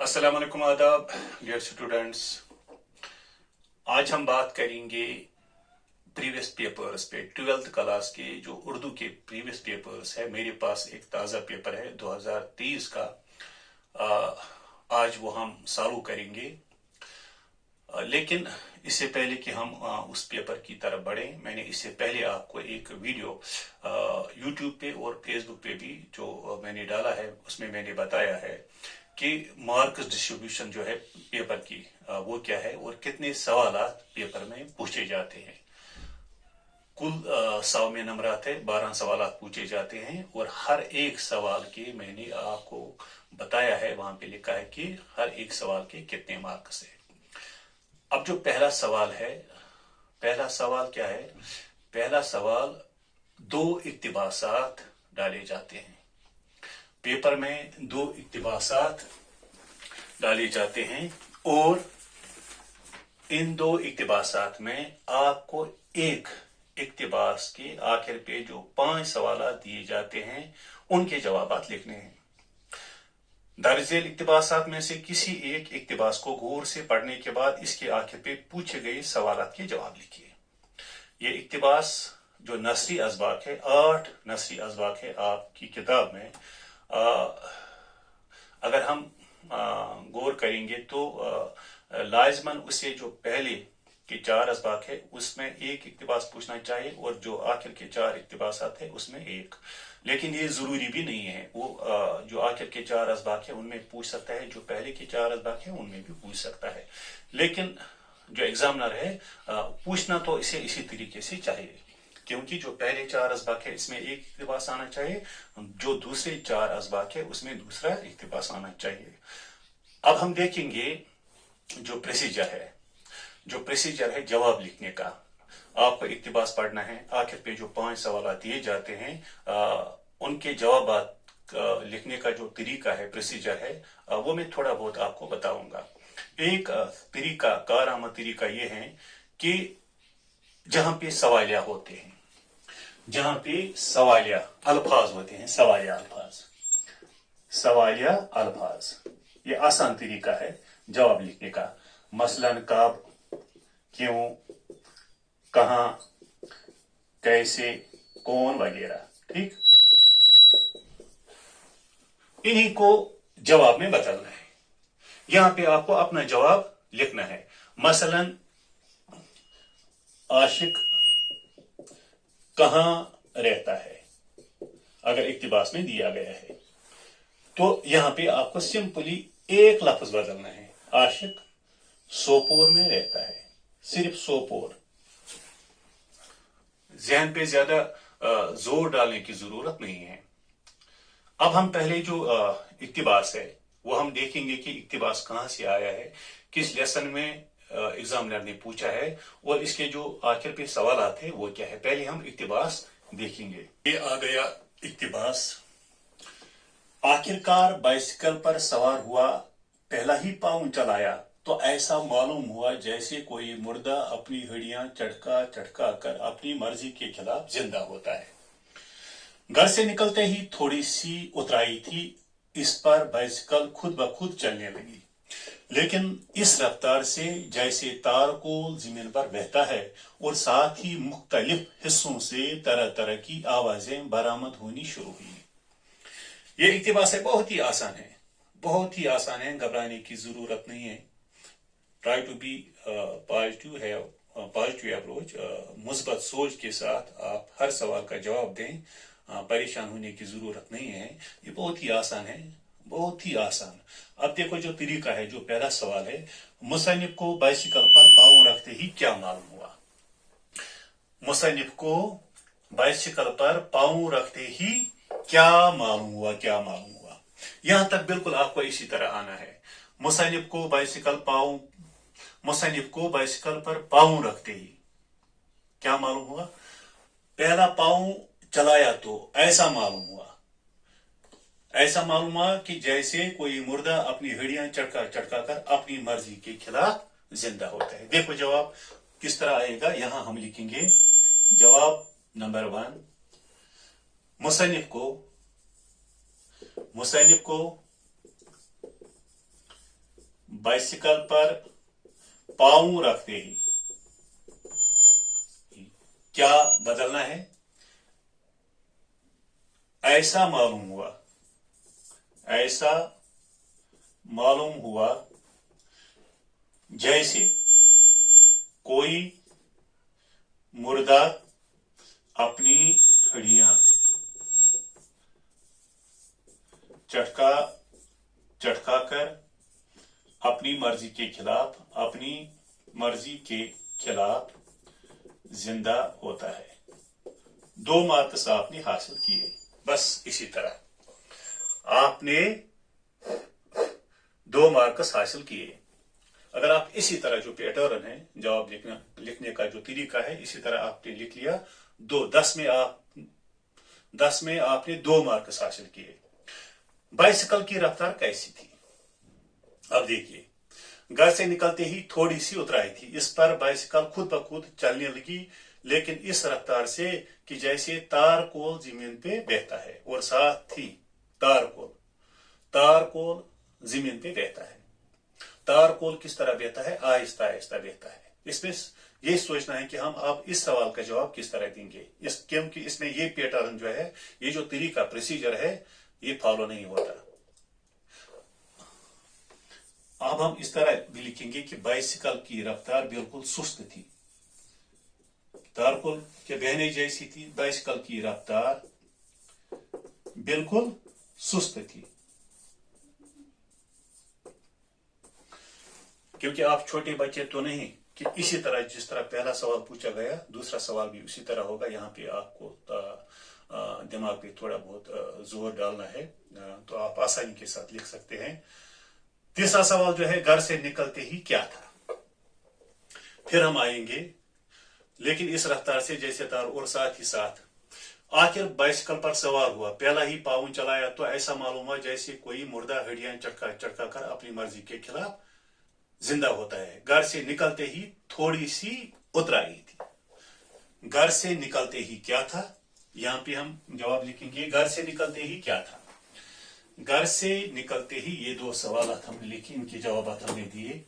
अस्सलाम वालेकुम आदाब डियर स्टूडेंट्स। आज हम बात करेंगे प्रीवियस पेपर्स पे। 12th क्लास के जो उर्दू के प्रीवियस पेपर्स है, मेरे पास एक ताज़ा पेपर है 2023 का। आज वो हम सॉल्व करेंगे। लेकिन इससे पहले कि हम उस पेपर की तरफ बढ़ें, मैंने इससे पहले आपको एक वीडियो यूट्यूब पे और फेसबुक पे भी जो मैंने डाला है, उसमें मैंने बताया है कि मार्क्स डिस्ट्रीब्यूशन जो है पेपर की वो क्या है और कितने सवाल पेपर में पूछे जाते हैं। कुल 100 में नंबरात है, 12 सवाल पूछे जाते हैं और हर एक सवाल के मैंने आपको बताया है, वहां पे लिखा है कि हर एक सवाल के कितने मार्क्स है। अब जो पहला सवाल है, पहला सवाल क्या है? पहला सवाल, दो इक्तिबासात डाले जाते हैं पेपर में, दो इक्तिबासात डाले जाते हैं और इन दो इक्तिबासात में आपको एक इक्तिबास के आखिर पे जो 5 सवाल दिए जाते हैं उनके जवाब लिखने हैं। दर्जेल इक्तिबासात में से किसी एक इक्तिबास को गौर से पढ़ने के बाद इसके आखिर पे पूछे गए सवाल के जवाब लिखिए। ये इक्तिबास जो नसरी असबाक है, 8 नसरी असबाक है आपकी किताब में। अगर हम गौर करेंगे तो लाजमन उसे जो पहले के 4 असबाक है उसमें एक इक्तिबास पूछना चाहिए और जो आखिर के 4 इक्तिबासात है उसमें एक। लेकिन ये जरूरी भी नहीं है, वो जो आखिर के 4 असबाक है उनमें पूछ सकता है, जो पहले के 4 असबाक है उनमें भी पूछ सकता है। लेकिन जो एग्जामिनर है पूछना तो इसे इसी तरीके से चाहिए, क्योंकि जो पहले 4 असबाक है इसमें एक इक्तिबास आना चाहिए, जो दूसरे 4 असबाक है उसमें दूसरा इक्तिबास आना चाहिए। अब हम देखेंगे जो प्रोसीजर है, जो प्रोसीजर है जवाब लिखने का। आपको इक्तिबास पढ़ना है, आखिर पे जो 5 सवाल दिए जाते हैं उनके जवाब लिखने का जो तरीका है, प्रोसीजर है, वो मैं थोड़ा बहुत आपको बताऊंगा। एक तरीका, कारआमद तरीका ये है कि जहां पे सवालिया होते हैं, जहां पे सवालिया अल्फाज होते हैं, सवालिया अल्फाज, सवालिया अल्फाज, ये आसान तरीका है जवाब लिखने का। मसलन कब, क्यों, कहां, कैसे, कौन वगैरह। ठीक, इन्हीं को जवाब में बदलना है। यहां पे आपको अपना जवाब लिखना है। मसलन आशिक कहां रहता है, अगर इक्तिबास में दिया गया है तो यहां पे आपको सिंपली एक लफ्ज बदलना है। आशिक सोपोर में रहता है, सिर्फ सोपोर। जहन पे ज्यादा जोर डालने की जरूरत नहीं है। अब हम पहले जो इक्तिबास है वो हम देखेंगे कि इक्तिबास कहां से आया है, किस लेसन में एग्जामिनर ने पूछा है और इसके जो आखिर पे सवाल आते हैं वो क्या है। पहले हम इक्तिबास देखेंगे। ये आ गया इक्तिबास। आखिरकार बाइसिकल पर सवार हुआ, पहला ही पांव चलाया तो ऐसा मालूम हुआ जैसे कोई मुर्दा अपनी हड्डियां चटका चटका कर अपनी मर्जी के खिलाफ जिंदा होता है। घर से निकलते ही थोड़ी सी उतराई थी, इस पर बाइसिकल खुद ब खुद चलने लगी, लेकिन इस रफ्तार से जैसे तारकोल जमीन पर बहता है और साथ ही मुख्तलिफ हिस्सों से तरह तरह की आवाजें बरामद होनी शुरू हुई। ये इक्तिबास है, बहुत ही आसान है, बहुत ही आसान है, घबराने की जरूरत नहीं है। ट्राई टू बी पॉजिटिव है, पॉजिटिव अप्रोच, मुस्बत सोच के साथ आप हर सवाल का जवाब दें। परेशान होने की जरूरत नहीं है, ये बहुत ही आसान है, बहुत ही आसान। अब देखो जो तरीका है, जो पहला सवाल है, मुसन्निफ को बाइसिकल पर पांव रखते ही क्या मालूम हुआ। मुसन्निफ को बाइसिकल पर पांव रखते ही क्या मालूम हुआ, क्या मालूम हुआ। यहां तक बिल्कुल आपको इसी तरह आना है। मुसन्निफ को बाइसिकल पर पांव रखते ही क्या मालूम हुआ। पहला पांव चलाया तो ऐसा मालूम हुआ, ऐसा मालूम हुआ कि जैसे कोई मुर्दा अपनी हड्डियां चटका चटका कर अपनी मर्जी के खिलाफ जिंदा होता है। देखो जवाब किस तरह आएगा, यहां हम लिखेंगे जवाब नंबर 1, मुसन्निफ को बाइसिकल पर पांव रखते ही क्या बदलना है? ऐसा मालूम हुआ, ऐसा मालूम हुआ जैसे कोई मुर्दा अपनी हड्डियां चटका कर अपनी मर्जी के खिलाफ जिंदा होता है। 2 मार्क्स आपने हासिल किए। बस इसी तरह आपने 2 मार्क्स हासिल किए। अगर आप इसी तरह जो पैटर्न है जवाब लिखने का जो तरीका है इसी तरह आपने लिख लिया, 10 में आपने 2 मार्क्स हासिल किए। बाइसिकल की रफ्तार कैसी थी? अब देखिए, घर से निकलते ही थोड़ी सी उतराई थी। इस पर बाइसिकल खुद ब खुद चलने लगी, लेकिन इस रफ्तार से कि जैसे तारकोल जमीन पे बहता है, और साथ ही तारकोल जमीन पे बहता है। तारकोल किस तरह बहता है? आहिस्ता आहिस्ता बहता है। इसमें ये सोचना है कि हम अब इस सवाल का जवाब किस तरह देंगे, क्योंकि इसमें ये पैटर्न जो है, ये जो तरीका प्रोसीजर है, ये फॉलो नहीं होता। अब हम इस तरह भी लिखेंगे कि बाइसिकल की रफ्तार बिल्कुल सुस्त थी, तारकोल के बहने जैसी थी। बाइसिकल की रफ्तार बिल्कुल सुस्त थी। क्योंकि आप छोटे बच्चे तो नहीं कि इसी तरह जिस तरह पहला सवाल पूछा गया दूसरा सवाल भी उसी तरह होगा। यहाँ पे आपको दिमाग पे थोड़ा बहुत जोर डालना है, तो आप आसानी के साथ लिख सकते हैं। तीसरा सवाल जो है, घर से निकलते ही क्या था? फिर हम आएंगे, लेकिन इस रफ्तार से जैसे तार, और साथ ही साथ आखिर बाइसिकल पर सवार हुआ, पहला ही पाँव चलाया तो ऐसा मालूम हुआ जैसे कोई मुर्दा हड्डियां चटका कर अपनी मर्जी के खिलाफ जिंदा होता है। घर से निकलते ही थोड़ी सी उतराई थी। घर से निकलते ही क्या था? यहां पे हम जवाब लिखेंगे, घर से निकलते ही क्या था। घर से निकलते ही, ये 2 सवाल हमने लिखे, इनके जवाब हमने दिए।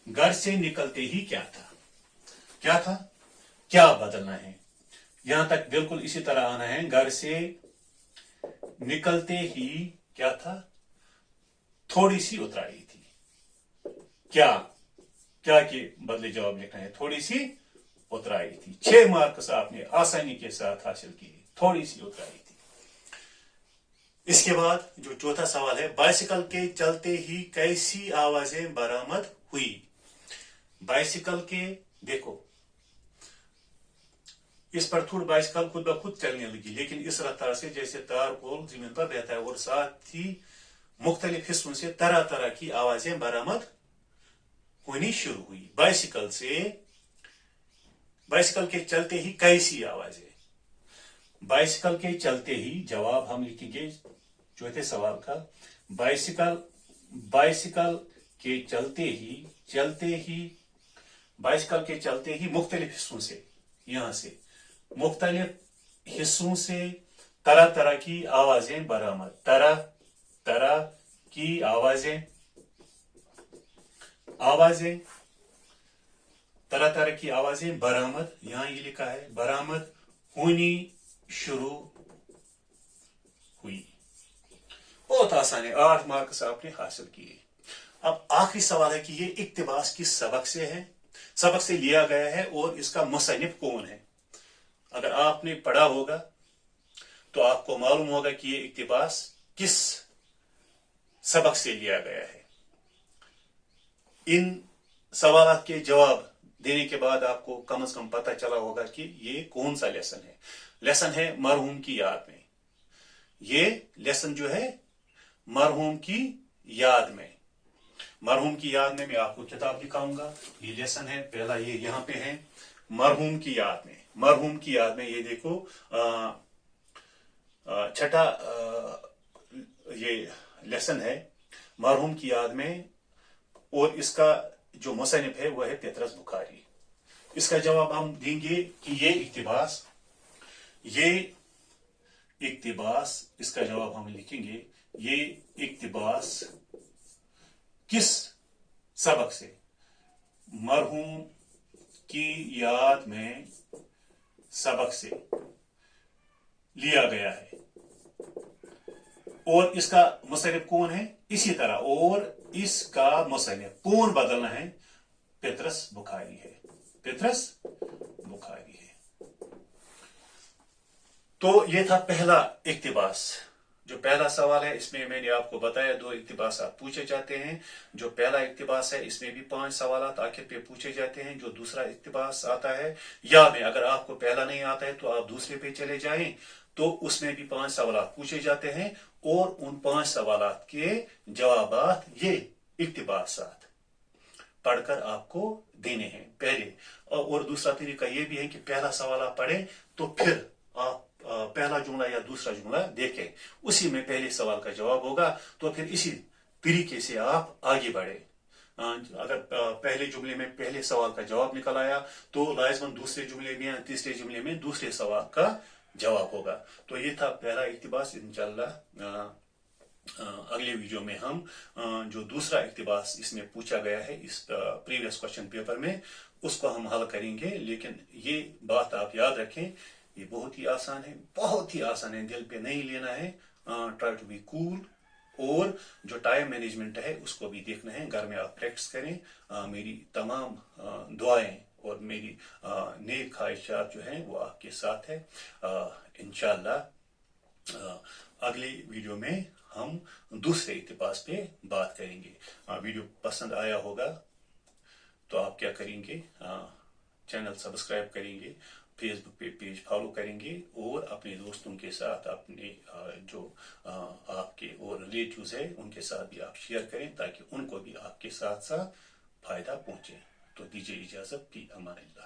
घर से निकलते ही क्या था? क्या था? क्या बदलना है? यहां तक बिल्कुल इसी तरह आना है। घर से निकलते ही क्या था? थोड़ी सी उतराई थी। क्या के बदले जवाब लिखना है, थोड़ी सी उतराई थी। 6 मार्क्स आपने आसानी के साथ हासिल किए, थोड़ी सी उतराई थी। इसके बाद जो चौथा सवाल है, बाइसिकल के चलते ही कैसी आवाजें बरामद हुई? बाइसिकल के, देखो इस पर थोड़ी बाइसिकल खुद ब खुद चलने लगी, लेकिन इस रफ्तार से जैसे तारकोल जमीन पर बहता है, और साथ ही मुख्तलिफ हिस्सों से तरह तरह की आवाजें बरामद होनी शुरू हुई। बाइसिकल के चलते ही कैसी आवाजें? बाइसिकल के चलते ही जवाब हम लिखेंगे चौथे सवाल का, बाइसिकल के चलते ही मुख्तलिफ हिस्सों से, यहां से मुख्तलिफ हिस्सों से तरह तरह की आवाजें बरामद, तरह की आवाजें तरह तरह की आवाजें बरामद, यहां ये लिखा है बरामद होनी शुरू हुई। बहुत आसान है, 8 मार्क्स आपने हासिल किए। अब आखिरी सवाल है कि ये इक्तिबास किस सबक से लिया गया है और इसका मुसन्निफ कौन है? अगर आपने पढ़ा होगा तो आपको मालूम होगा कि ये इक्तिबास किस सबक से लिया गया है। इन सवाल के जवाब देने के बाद आपको कम से कम पता चला होगा कि ये कौन सा लेसन है। लेसन है मरहूम की याद में। ये लेसन जो है मरहूम की याद में, मैं आपको किताब दिखाऊंगा। ये लेसन है पहला, ये यहाँ पे है मरहूम की याद में। ये देखो छठा ये लेसन है मरहूम की याद में, और इसका जो मुसन्निफ है वह है पेतरस बुखारी। इसका जवाब हम देंगे कि ये इक्तिबास, इसका जवाब हम लिखेंगे, ये इक्तिबास किस सबक से मरहूम की याद में सबक से लिया गया है। और इसका मुसन्निफ कौन है? इसी तरह और इसका मुसन्निफ कौन बदलना है? पेत्रस बुखारी है, पेत्रस बुखारी है। तो ये था पहला इक्तिबास। जो पहला सवाल है इसमें मैंने आपको बताया 2 इक्तिबास पूछे जाते हैं। जो पहला इक्तिबास है इसमें भी 5 सवाल आखिर पे पूछे जाते हैं। जो दूसरा इक्तिबास आता है या में अगर आपको पहला नहीं आता है तो आप दूसरे पे चले जाएं, तो उसमें भी 5 सवाल पूछे जाते हैं और उन 5 सवाल के जवाब ये इक्तिबास पढ़कर आपको देने हैं पहले। और दूसरा तरीका यह भी है कि पहला सवाल आप पढ़ें तो फिर आप पहला जुमला या दूसरा जुमला देखें, उसी में पहले सवाल का जवाब होगा, तो फिर इसी तरीके से आप आगे बढ़े। अगर पहले जुमले में पहले सवाल का जवाब निकल आया तो लाजिमन दूसरे जुमले में या तीसरे जुमले में दूसरे सवाल का जवाब होगा। तो ये था पहला इक्तिबास। इंशाअल्लाह अगले वीडियो में हम जो दूसरा इक्तिबास इसमें पूछा गया है इस प्रीवियस क्वेश्चन पेपर में, उसको हम हल करेंगे। लेकिन ये बात आप याद रखें, ये बहुत ही आसान है, बहुत ही आसान है, दिल पे नहीं लेना है। Try to be cool. और जो टाइम मैनेजमेंट है उसको भी देखना है, घर में आप प्रैक्टिस करें। मेरी तमाम दुआएं और मेरी नेक ख्वाहिशात जो हैं वो आपके साथ है। इंशाअल्लाह अगली वीडियो में हम दूसरे इक्तिबास पे बात करेंगे। वीडियो पसंद आया होगा तो आप क्या करेंगे, चैनल सब्सक्राइब करेंगे, फेसबुक पे पेज फॉलो करेंगे और अपने दोस्तों के साथ, अपने जो आपके और रिलेटिव्स है उनके साथ भी आप शेयर करें ताकि उनको भी आपके साथ साथ फायदा पहुंचे। तो दीजिए इजाजत, फी अमान अल्लाह।